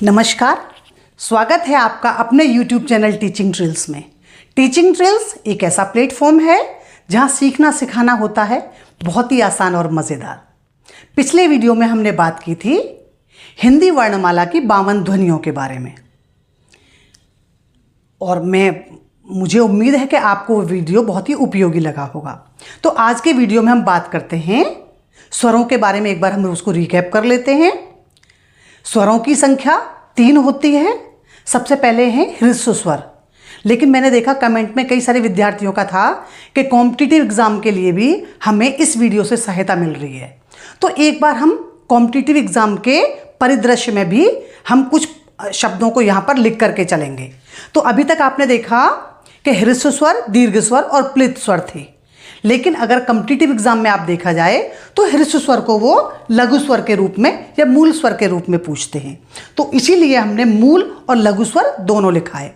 नमस्कार, स्वागत है आपका अपने YouTube चैनल टीचिंग ड्रिल्स में। टीचिंग ड्रिल्स एक ऐसा प्लेटफॉर्म है जहां सीखना सिखाना होता है बहुत ही आसान और मज़ेदार। पिछले वीडियो में हमने बात की थी हिंदी वर्णमाला की 52 ध्वनियों के बारे में और मुझे उम्मीद है कि आपको वो वीडियो बहुत ही उपयोगी लगा होगा। तो आज के वीडियो में हम बात करते हैं स्वरों के बारे में। एक बार हम उसको रिकैप कर लेते हैं। स्वरों की संख्या 3 होती है। सबसे पहले हैं ह्रस्व स्वर, लेकिन मैंने देखा कमेंट में कई सारे विद्यार्थियों का था कि कॉम्पिटिटिव एग्ज़ाम के लिए भी हमें इस वीडियो से सहायता मिल रही है। तो एक बार हम कॉम्पिटिटिव एग्ज़ाम के परिदृश्य में भी हम कुछ शब्दों को यहाँ पर लिख करके चलेंगे। तो अभी तक आपने देखा कि ह्रस्व स्वर, दीर्घ स्वर और प्लित स्वर थे, लेकिन अगर कॉम्पिटिटिव एग्जाम में आप देखा जाए तो ह्रस्व स्वर को वो लघु स्वर के रूप में या मूल स्वर के रूप में पूछते हैं। तो इसीलिए हमने मूल और लघु स्वर दोनों लिखा है।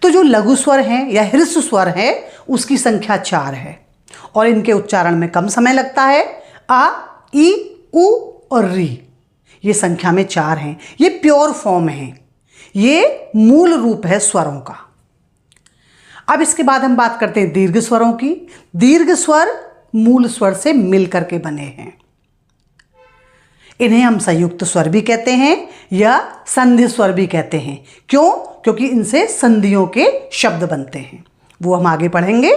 तो जो लघु स्वर हैं या ह्रस्व स्वर है उसकी संख्या 4 है और इनके उच्चारण में कम समय लगता है। आ, ई, उ और री, ये संख्या में 4 हैं। ये प्योर फॉर्म है, ये मूल रूप है स्वरों का। अब इसके बाद हम बात करते हैं दीर्घ स्वरों की। दीर्घ स्वर मूल स्वर से मिलकर के बने हैं। इन्हें हम संयुक्त स्वर भी कहते हैं या संधि स्वर भी कहते हैं। क्यों? क्योंकि इनसे संधियों के शब्द बनते हैं, वो हम आगे पढ़ेंगे।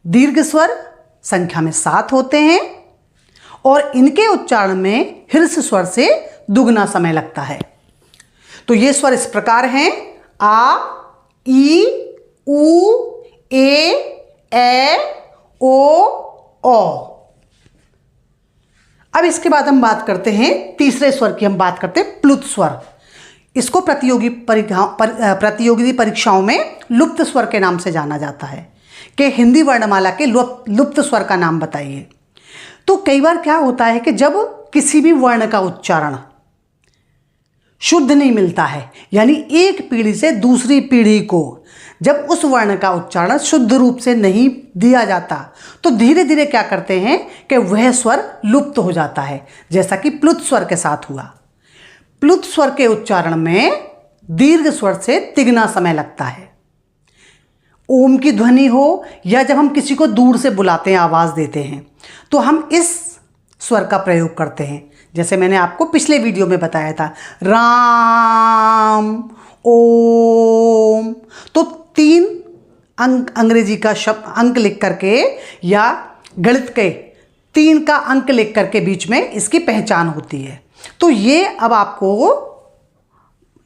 दीर्घ स्वर संख्या में 7 होते हैं और इनके उच्चारण में ह्रस्व स्वर से दुगना समय लगता है। तो ये स्वर इस प्रकार हैं: आ, ई, उ, ए, ओ, औ। अब इसके बाद हम बात करते हैं तीसरे स्वर की। हम बात करते हैं प्लुत स्वर। इसको प्रतियोगी परीक्षाओं में लुप्त स्वर के नाम से जाना जाता है कि हिंदी वर्णमाला के लुप्त स्वर का नाम बताइए। तो कई बार क्या होता है कि जब किसी भी वर्ण का उच्चारण शुद्ध नहीं मिलता है, यानी एक पीढ़ी से दूसरी पीढ़ी को जब उस वर्ण का उच्चारण शुद्ध रूप से नहीं दिया जाता तो धीरे धीरे क्या करते हैं कि वह स्वर लुप्त हो जाता है, जैसा कि प्लुत स्वर के साथ हुआ। प्लुत स्वर के उच्चारण में दीर्घ स्वर से तिगना समय लगता है। ओम की ध्वनि हो या जब हम किसी को दूर से बुलाते हैं, आवाज़ देते हैं, तो हम इस स्वर का प्रयोग करते हैं। जैसे मैंने आपको पिछले वीडियो में बताया था, राम, ओम। तो 3 अंक अंग्रेजी का शब्द अंक लिख करके या गणित के 3 का अंक लिख करके बीच में इसकी पहचान होती है। तो ये अब आपको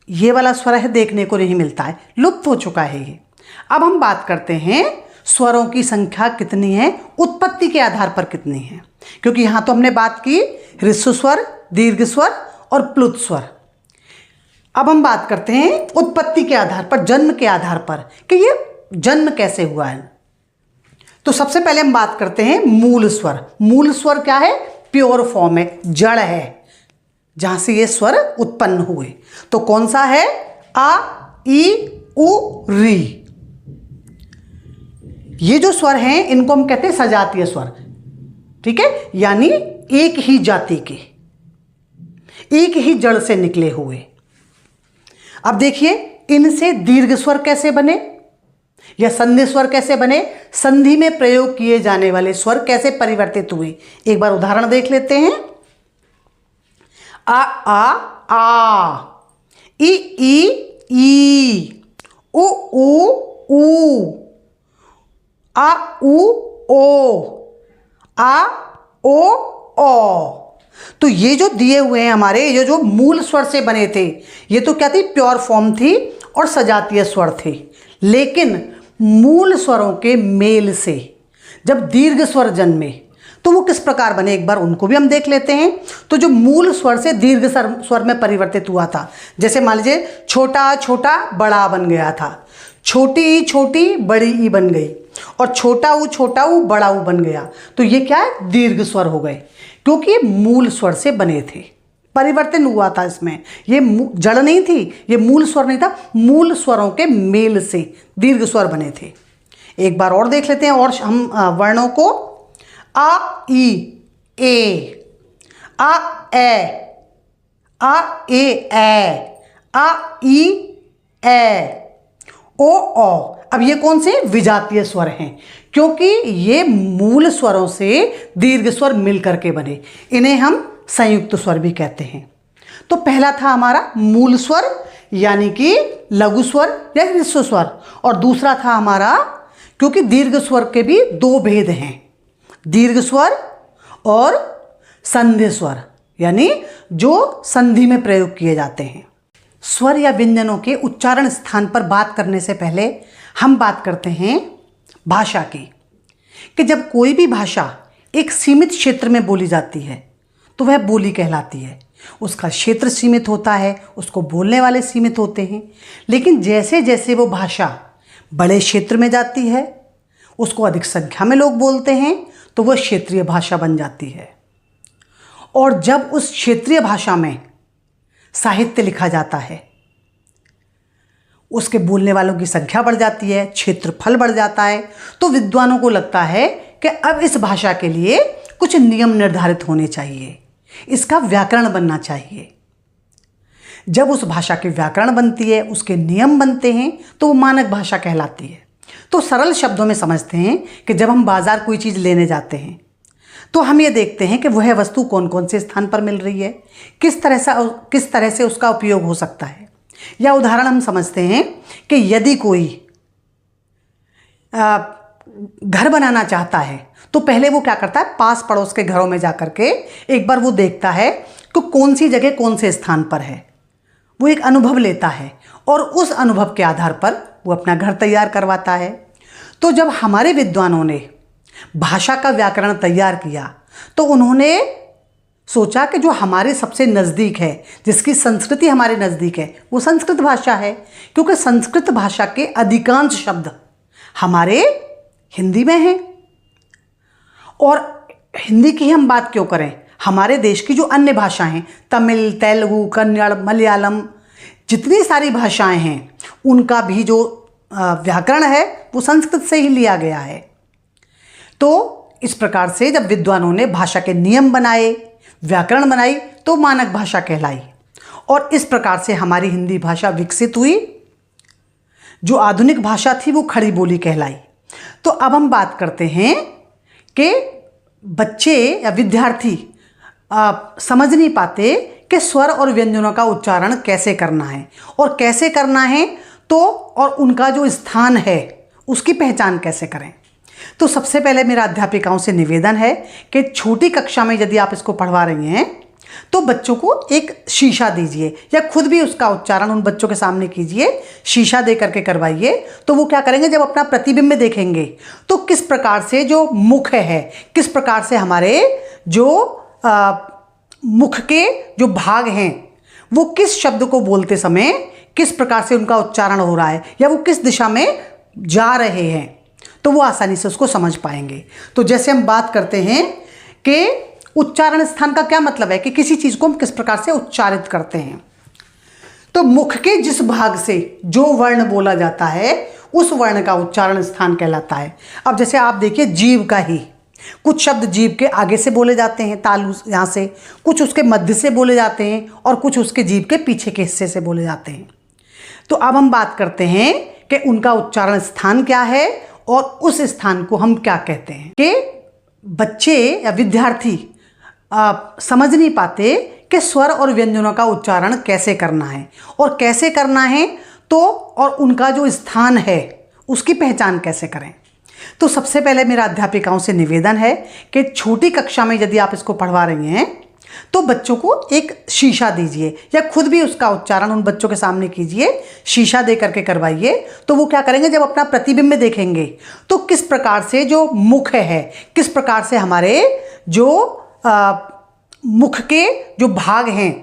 ये वाला स्वर है देखने को नहीं मिलता है, लुप्त हो चुका है ये। अब हम बात करते हैं स्वरों की संख्या कितनी है, उत्पत्ति के आधार पर कितनी है। क्योंकि यहाँ तो हमने बात की ह्रस्व स्वर, दीर्घ स्वर और प्लुत स्वर। अब हम बात करते हैं उत्पत्ति के आधार पर, जन्म के आधार पर, कि ये जन्म कैसे हुआ है। तो सबसे पहले हम बात करते हैं मूल स्वर। मूल स्वर क्या है? प्योर फॉर्म है, जड़ है, जहां से ये स्वर उत्पन्न हुए। तो कौन सा है? आ, ई, उ, री। ये जो स्वर हैं इनको हम कहते हैं सजातीय स्वर। ठीक है, यानी एक ही जाति के, एक ही जड़ से निकले हुए। अब देखिए इनसे दीर्घ स्वर कैसे बने या संधि स्वर कैसे बने, संधि में प्रयोग किए जाने वाले स्वर कैसे परिवर्तित हुए, एक बार उदाहरण देख लेते हैं। आ, ई, ई, उ, ऊ, आ, उ, ओ, आ, ओ, औ। तो ये जो दिए हुए हैं हमारे, ये जो मूल स्वर से बने थे, ये तो क्या थी? प्योर फॉर्म थी और सजातीय स्वर थे। लेकिन मूल स्वरों के मेल से जब दीर्घ स्वर जन्मे तो वो किस प्रकार बने, एक बार उनको भी हम देख लेते हैं। तो जो मूल स्वर से दीर्घ स्वर में परिवर्तित हुआ था, जैसे मान लीजिए छोटा छोटा बड़ा बन गया था, छोटी ई छोटी बड़ी ई बन गई, और छोटा ऊ बड़ा ऊ बन गया। तो ये क्या है? दीर्घ स्वर हो गए, क्योंकि ये मूल स्वर से बने थे, परिवर्तन हुआ था इसमें। ये जड़ नहीं थी, ये मूल स्वर नहीं था, मूल स्वरों के मेल से दीर्घ स्वर बने थे। एक बार और देख लेते हैं और हम वर्णों को। आ, ई, ए, आ, ए, आ, ए, आ ई ए ओ औ। अब ये कौन से विजातीय स्वर हैं, क्योंकि ये मूल स्वरों से दीर्घ स्वर मिलकर के बने, इन्हें हम संयुक्त स्वर भी कहते हैं। तो पहला था हमारा मूल स्वर यानी कि लघु स्वर या ह्रस्व स्वर, और दूसरा था हमारा, क्योंकि दीर्घ स्वर के भी दो भेद हैं, दीर्घ स्वर और संधि स्वर, यानी जो संधि में प्रयोग किए जाते हैं। स्वर या व्यंजनों के उच्चारण स्थान पर बात करने से पहले हम बात करते हैं भाषा की, कि जब कोई भी भाषा एक सीमित क्षेत्र में बोली जाती है तो वह बोली कहलाती है। उसका क्षेत्र सीमित होता है, उसको बोलने वाले सीमित होते हैं, लेकिन जैसे जैसे वो भाषा बड़े क्षेत्र में जाती है, उसको अधिक संख्या में लोग बोलते हैं, तो वह क्षेत्रीय भाषा बन जाती है। और जब उस क्षेत्रीय भाषा में साहित्य लिखा जाता है, उसके बोलने वालों की संख्या बढ़ जाती है, क्षेत्रफल बढ़ जाता है, तो विद्वानों को लगता है कि अब इस भाषा के लिए कुछ नियम निर्धारित होने चाहिए, इसका व्याकरण बनना चाहिए। जब उस भाषा के व्याकरण बनती है, उसके नियम बनते हैं, तो वो मानक भाषा कहलाती है। तो सरल शब्दों में समझते हैं कि जब हम बाजार कोई चीज़ लेने जाते हैं तो हम ये देखते हैं कि वह वस्तु कौन कौन से स्थान पर मिल रही है, किस तरह से उसका उपयोग हो सकता है। या उदाहरण हम समझते हैं कि यदि कोई घर बनाना चाहता है तो पहले वो क्या करता है, पास पड़ोस के घरों में जाकर के एक बार वो देखता है कि कौन सी जगह कौन से स्थान पर है, वो एक अनुभव लेता है और उस अनुभव के आधार पर वो अपना घर तैयार करवाता है। तो जब हमारे विद्वानों ने भाषा का व्याकरण तैयार किया तो उन्होंने सोचा कि जो हमारे सबसे नज़दीक है, जिसकी संस्कृति हमारे नज़दीक है, वो संस्कृत भाषा है, क्योंकि संस्कृत भाषा के अधिकांश शब्द हमारे हिंदी में हैं। और हिंदी की हम बात क्यों करें, हमारे देश की जो अन्य भाषाएं हैं, तमिल, तेलुगु, कन्नड़, मलयालम, जितनी सारी भाषाएं हैं, उनका भी जो व्याकरण है वो संस्कृत से ही लिया गया है। तो इस प्रकार से जब विद्वानों ने भाषा के नियम बनाए, व्याकरण बनाई, तो मानक भाषा कहलाई, और इस प्रकार से हमारी हिंदी भाषा विकसित हुई। जो आधुनिक भाषा थी वो खड़ी बोली कहलाई। तो अब हम बात करते हैं कि बच्चे या विद्यार्थी समझ नहीं पाते कि स्वर और व्यंजनों का उच्चारण कैसे करना है, और कैसे करना है तो और उनका जो स्थान है उसकी पहचान कैसे करें। तो सबसे पहले मेरा अध्यापिकाओं से निवेदन है कि छोटी कक्षा में यदि आप इसको पढ़वा रही हैं तो बच्चों को एक शीशा दीजिए, या खुद भी उसका उच्चारण उन बच्चों के सामने कीजिए, शीशा दे करके करवाइए। तो वो क्या करेंगे, जब अपना प्रतिबिंब देखेंगे तो किस प्रकार से जो मुख है, किस प्रकार से हमारे जो मुख के जो भाग हैं वो किस शब्द को बोलते समय किस प्रकार से उनका उच्चारण हो रहा है, या वो किस दिशा में जा रहे हैं, तो वो आसानी से उसको समझ पाएंगे। तो जैसे हम बात करते हैं कि उच्चारण स्थान का क्या मतलब है, कि किसी चीज़ को हम किस प्रकार से उच्चारित करते हैं। तो मुख के जिस भाग से जो वर्ण बोला जाता है उस वर्ण का उच्चारण स्थान कहलाता है। अब जैसे आप देखिए, जीव का ही कुछ शब्द जीभ के आगे से बोले जाते हैं, तालु यहाँ से, कुछ उसके मध्य से बोले जाते हैं, और कुछ उसके जीभ के पीछे के हिस्से से बोले जाते हैं। तो अब हम बात करते हैं कि उनका उच्चारण स्थान क्या है और उस स्थान को हम क्या कहते हैं। कि बच्चे या विद्यार्थी समझ नहीं पाते कि स्वर और व्यंजनों का उच्चारण कैसे करना है, और कैसे करना है तो और उनका जो स्थान है उसकी पहचान कैसे करें। तो सबसे पहले मेरा अध्यापिकाओं से निवेदन है कि छोटी कक्षा में यदि आप इसको पढ़वा रही हैं तो बच्चों को एक शीशा दीजिए, या खुद भी उसका उच्चारण उन बच्चों के सामने कीजिए, शीशा दे करके करवाइए। तो वो क्या करेंगे, जब अपना प्रतिबिंब देखेंगे तो किस प्रकार से जो मुख है, किस प्रकार से हमारे जो मुख के जो भाग हैं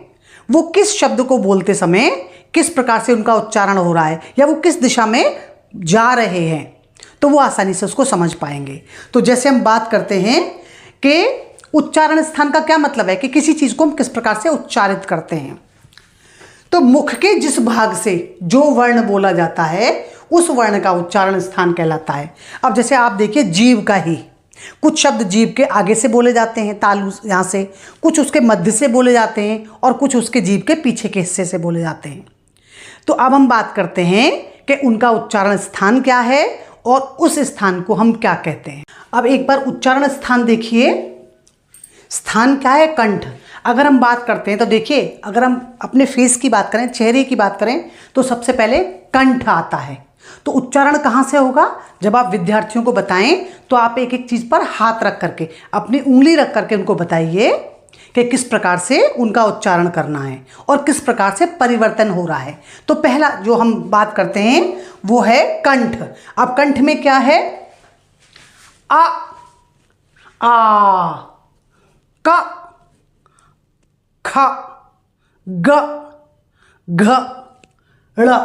वो किस शब्द को बोलते समय किस प्रकार से उनका उच्चारण हो रहा है, या वो किस दिशा में जा रहे हैं, तो वो आसानी से उसको समझ पाएंगे। तो जैसे हम बात करते हैं कि उच्चारण स्थान का क्या मतलब है, कि किसी चीज़ को हम किस प्रकार से उच्चारित करते हैं। तो मुख के जिस भाग से जो वर्ण बोला जाता है उस वर्ण का उच्चारण स्थान कहलाता है। अब जैसे आप देखिए, जीव का ही कुछ शब्द जीभ के आगे से बोले जाते हैं, तालु यहाँ से, कुछ उसके मध्य से बोले जाते हैं, और कुछ उसके जीभ के पीछे के हिस्से से बोले जाते हैं। तो अब हम बात करते हैं कि उनका उच्चारण स्थान क्या है और उस स्थान को हम क्या कहते हैं। अब एक बार उच्चारण स्थान देखिए। स्थान क्या है? कंठ। अगर हम बात करते हैं तो देखिए, अगर हम अपने फेस की बात करें, चेहरे की बात करें, तो सबसे पहले कंठ आता है। तो उच्चारण कहाँ से होगा? जब आप विद्यार्थियों को बताएं तो आप एक एक चीज़ पर हाथ रख करके, अपनी उंगली रख करके उनको बताइए कि किस प्रकार से उनका उच्चारण करना है और किस प्रकार से परिवर्तन हो रहा है। तो पहला जो हम बात करते हैं वो है कंठ। अब कंठ में क्या है? आ, क, ख, ग, घ, ड़।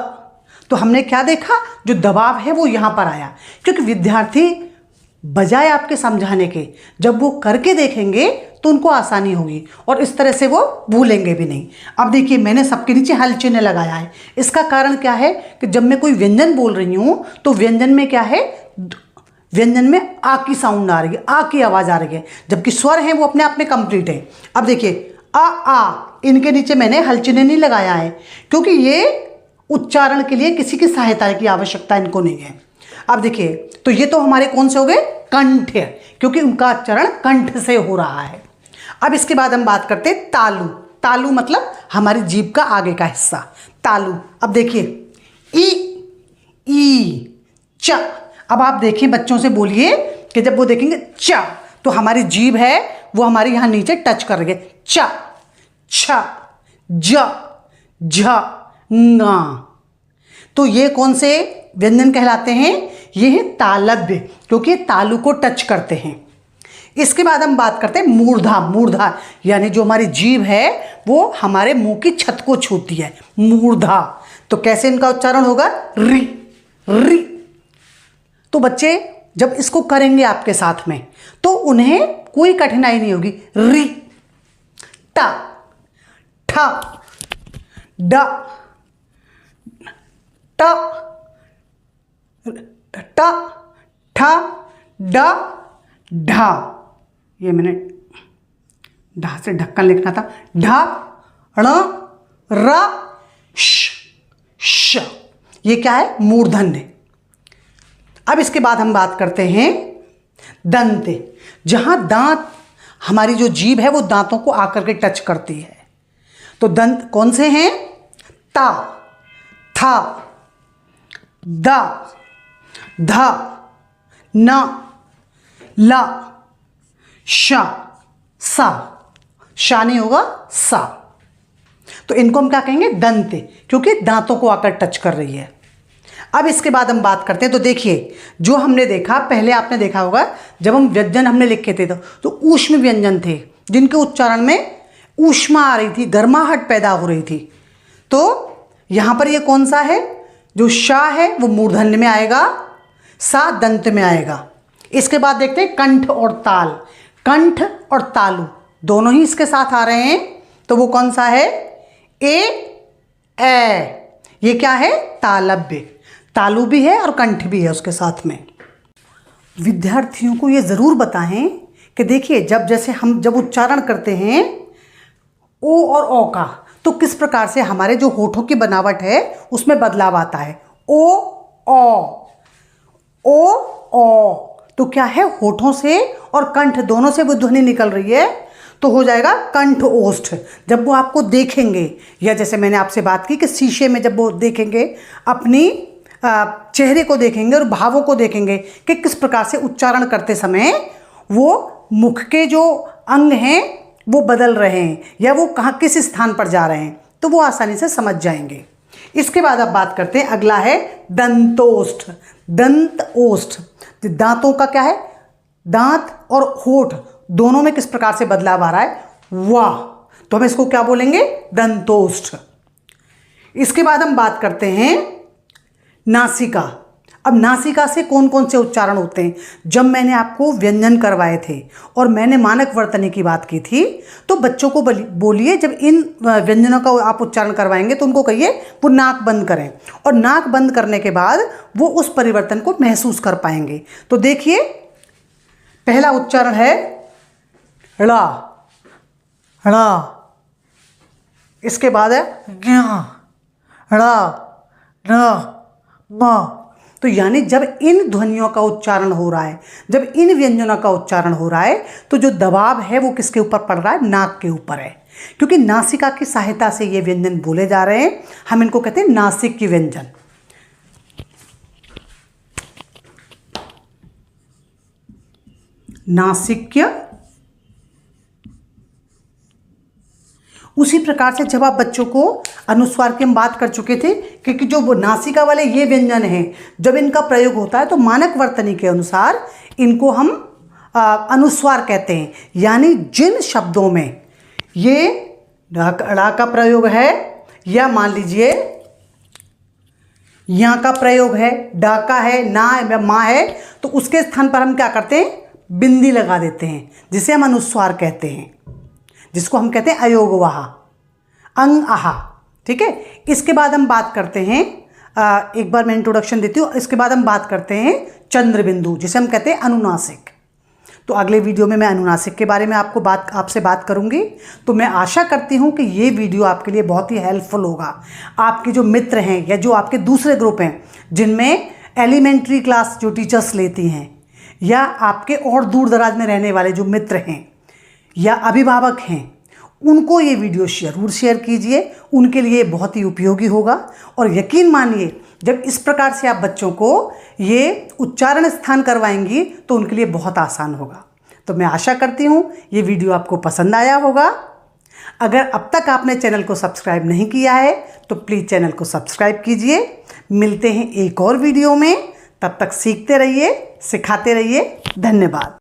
तो हमने क्या देखा? जो दबाव है वो यहाँ पर आया, क्योंकि विद्यार्थी बजाय आपके समझाने के जब वो करके देखेंगे तो उनको आसानी होगी और इस तरह से वो भूलेंगे भी नहीं। अब देखिए, मैंने सबके नीचे हल चिन्ह लगाया है। इसका कारण क्या है कि जब मैं कोई व्यंजन बोल रही हूँ तो व्यंजन में क्या है? व्यंजन में आ की साउंड आ रही है, आ की आवाज़ आ रही है, जबकि स्वर है वो अपने आप में कंप्लीट है। अब देखिए, आ, इनके नीचे मैंने हल चिन्ह नहीं लगाया है, क्योंकि ये उच्चारण के लिए किसी की सहायता की आवश्यकता इनको नहीं है। अब देखिए, तो ये तो हमारे कौन से हो गए? कंठ, क्योंकि उनका उच्चारण कंठ से हो रहा है। अब इसके बाद हम बात करते हैं तालु। तालु मतलब हमारी जीभ का आगे का हिस्सा, तालु। अब देखिए, ई, च। अब आप देखिए, बच्चों से बोलिए कि जब वो देखेंगे च, तो हमारी जीभ है वो हमारे यहाँ नीचे टच कर रही है। च, छ, ज, झ, ङा। तो ये कौन से व्यंजन कहलाते हैं? ये है तालव्य, क्योंकि तालु को टच करते हैं। इसके बाद हम बात करते हैं मूर्धा। मूर्धा यानी जो हमारी जीभ है वो हमारे मुंह की छत को छूती है, मूर्धा। तो कैसे इनका उच्चारण होगा? री, री। तो बच्चे जब इसको करेंगे आपके साथ में तो उन्हें कोई कठिनाई नहीं होगी। री, टा, ठा, ड, ट, ट, ठ, ड, ढा। ये मैंने ढा से ढक्कन लिखना था। ढ, ण, र, श। ये क्या है? मूर्धन्य। अब इसके बाद हम बात करते हैं दंत। जहां दांत, हमारी जो जीभ है वो दांतों को आकर के टच करती है। तो दंत कौन से हैं? ता, था, द, ध, न, ल, श, सा। शा नहीं होगा, सा। तो इनको हम क्या कहेंगे? दंत, क्योंकि दांतों को आकर टच कर रही है। अब इसके बाद हम बात करते हैं। तो देखिए, जो हमने देखा, पहले आपने देखा होगा जब हम व्यंजन हमने लिखे थे तो ऊष्म व्यंजन थे जिनके उच्चारण में ऊष्मा आ रही थी, गर्माहट पैदा हो रही थी। तो यहाँ पर ये कौन सा है? जो शा है वो मूर्धन्य में आएगा, सा दंत में आएगा। इसके बाद देखते हैं कंठ और ताल। कंठ और तालु दोनों ही इसके साथ आ रहे हैं, तो वो कौन सा है? ए। ये क्या है? तालव्य। तालु भी है और कंठ भी है उसके साथ में। विद्यार्थियों को ये ज़रूर बताएं कि देखिए, जैसे हम जब उच्चारण करते हैं ओ और ओ का, तो किस प्रकार से हमारे जो होठों की बनावट है उसमें बदलाव आता है। ओ, ओ। तो क्या है? होठों से और कंठ दोनों से वो ध्वनि निकल रही है, तो हो जाएगा कंठ ओष्ठ। जब वो आपको देखेंगे, या जैसे मैंने आपसे बात की कि शीशे में जब वो देखेंगे, अपनी चेहरे को देखेंगे और भावों को देखेंगे कि किस प्रकार से उच्चारण करते समय वो मुख के जो अंग हैं वो बदल रहे हैं या वो कहाँ किस स्थान पर जा रहे हैं, तो वो आसानी से समझ जाएंगे। इसके बाद अब बात करते हैं, अगला है दंतोष्ठ। दंत ओष्ठ, दांतों का क्या है? दांत और होठ दोनों में किस प्रकार से बदलाव आ रहा है? वाह। तो हम इसको क्या बोलेंगे? दंतोष्ठ। इसके बाद हम बात करते हैं नासिका। अब नासिका से कौन कौन से उच्चारण होते हैं? जब मैंने आपको व्यंजन करवाए थे और मैंने मानक वर्तनी की बात की थी, तो बच्चों को बोलिए जब इन व्यंजनों का आप उच्चारण करवाएंगे तो उनको कहिए वो नाक बंद करें, और नाक बंद करने के बाद वो उस परिवर्तन को महसूस कर पाएंगे। तो देखिए, पहला उच्चारण है ड़ा, ड़ा। इसके बाद है ज्ञा, न, म। तो यानी जब इन ध्वनियों का उच्चारण हो रहा है, जब इन व्यंजनों का उच्चारण हो रहा है, तो जो दबाव है वो किसके ऊपर पड़ रहा है? नाक के ऊपर है, क्योंकि नासिका की सहायता से ये व्यंजन बोले जा रहे हैं। हम इनको कहते हैं नासिक के व्यंजन। नासिक्य। उसी प्रकार से जब आप बच्चों को अनुस्वार की हम बात कर चुके थे, क्योंकि जो वो नासिका वाले ये व्यंजन हैं, जब इनका प्रयोग होता है तो मानक वर्तनी के अनुसार इनको हम अनुस्वार कहते हैं। यानी जिन शब्दों में ये ड़ा का प्रयोग है, या मान लीजिए यहाँ का प्रयोग है, डा का है, ना है, माँ है, तो उसके स्थान पर हम क्या करते हैं? बिंदी लगा देते हैं, जिसे हम अनुस्वार कहते हैं, जिसको हम कहते हैं अयोगवाह, अंग आहा। ठीक है। इसके बाद हम बात करते हैं, एक बार मैं इंट्रोडक्शन देती हूँ, इसके बाद हम बात करते हैं चंद्र बिंदु, जिसे हम कहते हैं अनुनासिक। तो अगले वीडियो में मैं अनुनासिक के बारे में आपसे बात करूंगी। तो मैं आशा करती हूँ कि ये वीडियो आपके लिए बहुत ही हेल्पफुल होगा। आपके जो मित्र हैं या जो आपके दूसरे ग्रुप हैं, जिनमें एलिमेंट्री क्लास जो टीचर्स लेती हैं, या आपके और दूर दराज में रहने वाले जो मित्र हैं या अभिभावक हैं, उनको ये वीडियो ज़रूर शेयर कीजिए। उनके लिए बहुत ही उपयोगी होगा। और यकीन मानिए, जब इस प्रकार से आप बच्चों को ये उच्चारण स्थान करवाएंगी तो उनके लिए बहुत आसान होगा। तो मैं आशा करती हूँ ये वीडियो आपको पसंद आया होगा। अगर अब तक आपने चैनल को सब्सक्राइब नहीं किया है तो प्लीज़ चैनल को सब्सक्राइब कीजिए। मिलते हैं एक और वीडियो में, तब तक सीखते रहिए, सिखाते रहिए। धन्यवाद।